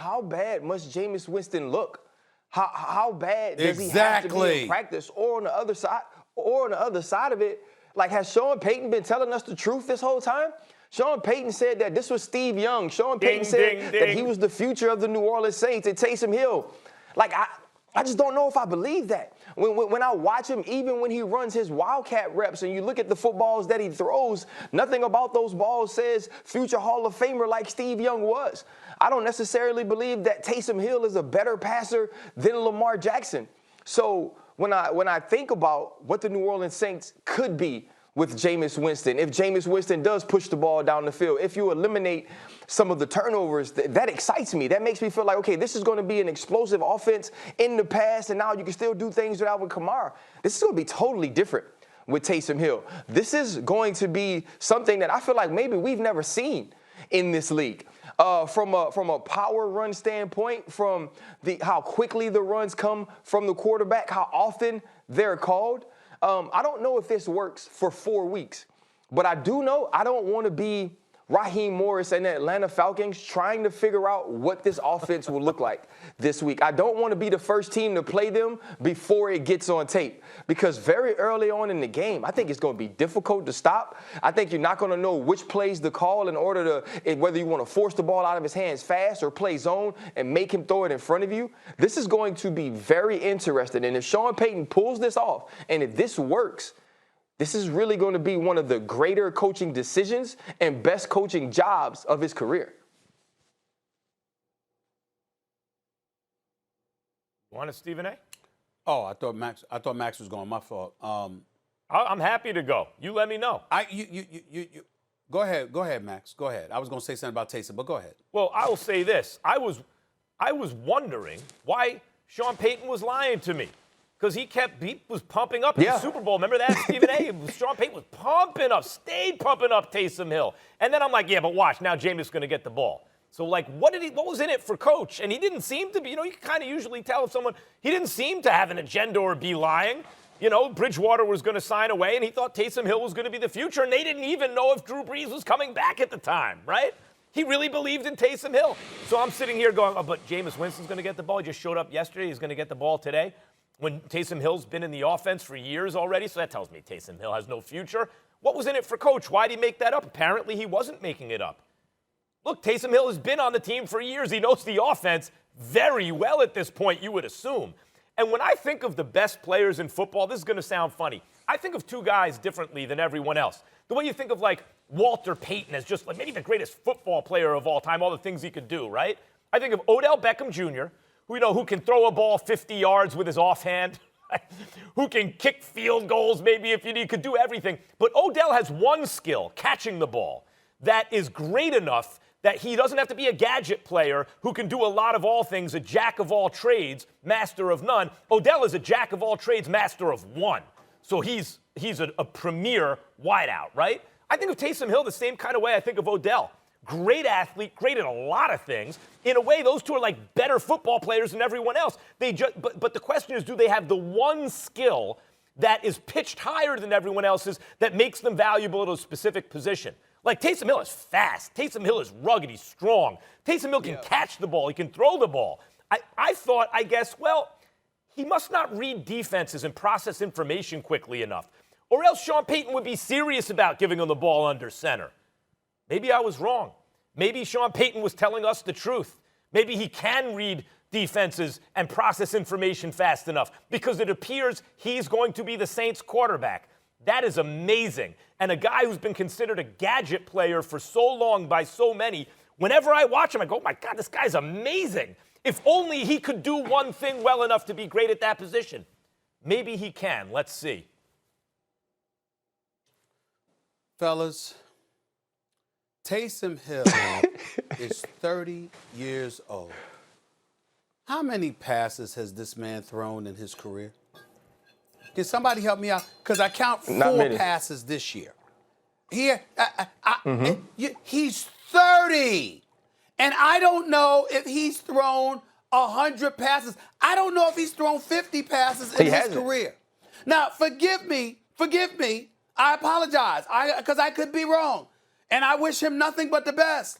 how bad must Jameis Winston look? How bad does he have to be in practice? Or on the other side of it, like, has Sean Payton been telling us the truth this whole time? Sean Payton said that this was Steve Young. Sean Payton said that he was the future of the New Orleans Saints and Taysom Hill. Like, I just don't know if I believe that. When I watch him, even when he runs his Wildcat reps and you look at the footballs that he throws, nothing about those balls says future Hall of Famer like Steve Young was. I don't necessarily believe that Taysom Hill is a better passer than Lamar Jackson. So when I think about what the New Orleans Saints could be with Jameis Winston, if Jameis Winston does push the ball down the field, if you eliminate some of the turnovers, that excites me. That makes me feel like, okay, this is going to be an explosive offense in the past, and now you can still do things with Alvin Kamara. This is going to be totally different with Taysom Hill. This is going to be something that I feel like maybe we've never seen in this league. From a power run standpoint, from how quickly the runs come from the quarterback, how often they're called. I don't know if this works for 4 weeks, but I do know I don't want to be Raheem Morris and the Atlanta Falcons trying to figure out what this offense will look like this week. I don't want to be the first team to play them before it gets on tape, because very early on in the game, I think it's going to be difficult to stop. I think you're not going to know which plays to call in order to, whether you want to force the ball out of his hands fast or play zone and make him throw it in front of you. This is going to be very interesting. And if Sean Payton pulls this off, and if this works, this is really going to be one of the greater coaching decisions and best coaching jobs of his career. Want it, Stephen A? Oh, I thought Max was going. My fault. I'm happy to go. You let me know. You go ahead, Max. Go ahead. I was going to say something about Taysom, but go ahead. Well, I will say this. I was wondering why Sean Payton was lying to me. Because he was pumping up in the Super Bowl. Remember that, Stephen A? Sean Payton was stayed pumping up Taysom Hill. And then I'm like, yeah, but watch, now Jameis is going to get the ball. So, like, what was in it for Coach? And he didn't seem to be, you can kind of usually tell if someone, he didn't seem to have an agenda or be lying. Bridgewater was going to sign away, and he thought Taysom Hill was going to be the future, and they didn't even know if Drew Brees was coming back at the time, right? He really believed in Taysom Hill. So I'm sitting here going, oh, but Jameis Winston's going to get the ball. He just showed up yesterday. He's going to get the ball today. When Taysom Hill's been in the offense for years already, so that tells me Taysom Hill has no future. What was in it for Coach? Why did he make that up? Apparently he wasn't making it up. Look, Taysom Hill has been on the team for years. He knows the offense very well at this point, you would assume. And when I think of the best players in football, this is going to sound funny. I think of two guys differently than everyone else. The way you think of, like, Walter Payton as just like maybe the greatest football player of all time, all the things he could do, right? I think of Odell Beckham Jr., who can throw a ball 50 yards with his offhand, who can kick field goals maybe if you need, could do everything. But Odell has one skill, catching the ball, that is great enough that he doesn't have to be a gadget player who can do a lot of all things, a jack of all trades, master of none. Odell is a jack of all trades, master of one. So he's a premier wideout, right? I think of Taysom Hill the same kind of way I think of Odell. Great athlete, great at a lot of things. In a way, those two are like better football players than everyone else. But the question is, do they have the one skill that is pitched higher than everyone else's that makes them valuable at a specific position? Like Taysom Hill is fast. Taysom Hill is rugged. He's strong. Taysom Hill can catch the ball. He can throw the ball. I thought, he must not read defenses and process information quickly enough. Or else Sean Payton would be serious about giving him the ball under center. Maybe I was wrong. Maybe Sean Payton was telling us the truth. Maybe he can read defenses and process information fast enough because it appears he's going to be the Saints quarterback. That is amazing. And a guy who's been considered a gadget player for so long by so many, whenever I watch him, I go, oh my God, this guy's amazing. If only he could do one thing well enough to be great at that position. Maybe he can. Let's see. Fellas, Taysom Hill is 30 years old. How many passes has this man thrown in his career? Can somebody help me out? Because I count 4 passes this year. He's 30. And I don't know if he's thrown 100 passes. I don't know if he's thrown 50 passes in his career. Now, forgive me. I apologize, because I could be wrong. And I wish him nothing but the best.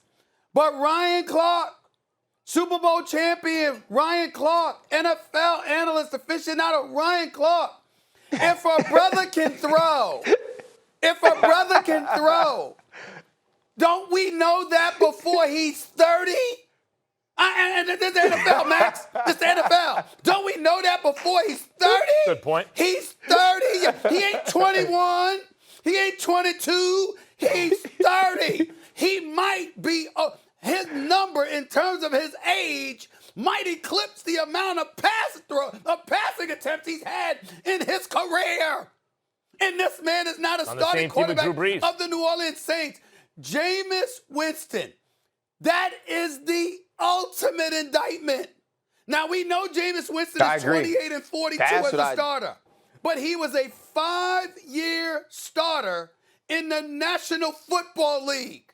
But Ryan Clark Super Bowl champion Ryan Clark, NFL analyst aficionado Ryan Clark. If a brother can throw, don't we know that before he's 30? And this is the NFL, Max. This is the NFL. Don't we know that before he's 30? Good point. He's 30. He ain't 21. He ain't 22. He's 30. He might be, his number in terms of his age might eclipse the amount of passing attempts he's had in his career. And this man is not a starting quarterback of the New Orleans Saints. Jameis Winston. That is the ultimate indictment. Now, we know Jameis Winston is 28 and 42 as a starter. But he was a 5-year starter in the National Football League.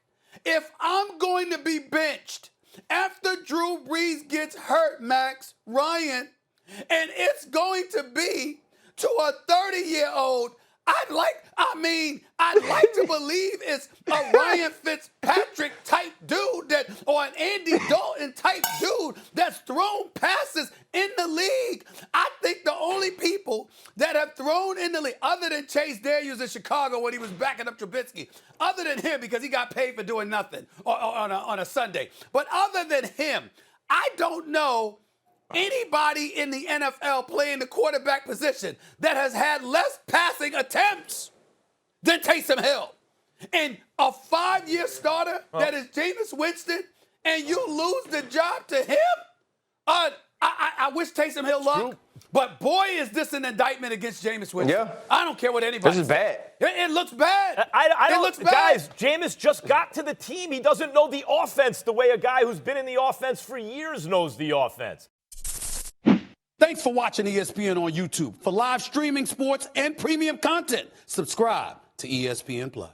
If I'm going to be benched after Drew Brees gets hurt, Max, Ryan, and it's going to be to a 30-year-old, I'd like to believe it's a Ryan Fitzpatrick type dude or an Andy Dalton type dude that's thrown passes in the league. I think the only people that have thrown in the league, other than Chase Daniels in Chicago when he was backing up Trubisky, other than him because he got paid for doing nothing on a Sunday, but other than him, I don't know anybody in the NFL playing the quarterback position that has had less passing attempts than Taysom Hill. And a 5-year starter that is Jameis Winston, and you lose the job to him? I wish Taysom Hill luck, but boy, is this an indictment against Jameis Winston. Yeah. I don't care what anybody says. This is bad. It looks bad. It looks bad. Guys, Jameis just got to the team. He doesn't know the offense the way a guy who's been in the offense for years knows the offense. Thanks for watching ESPN on YouTube. For live streaming sports and premium content, subscribe to ESPN+.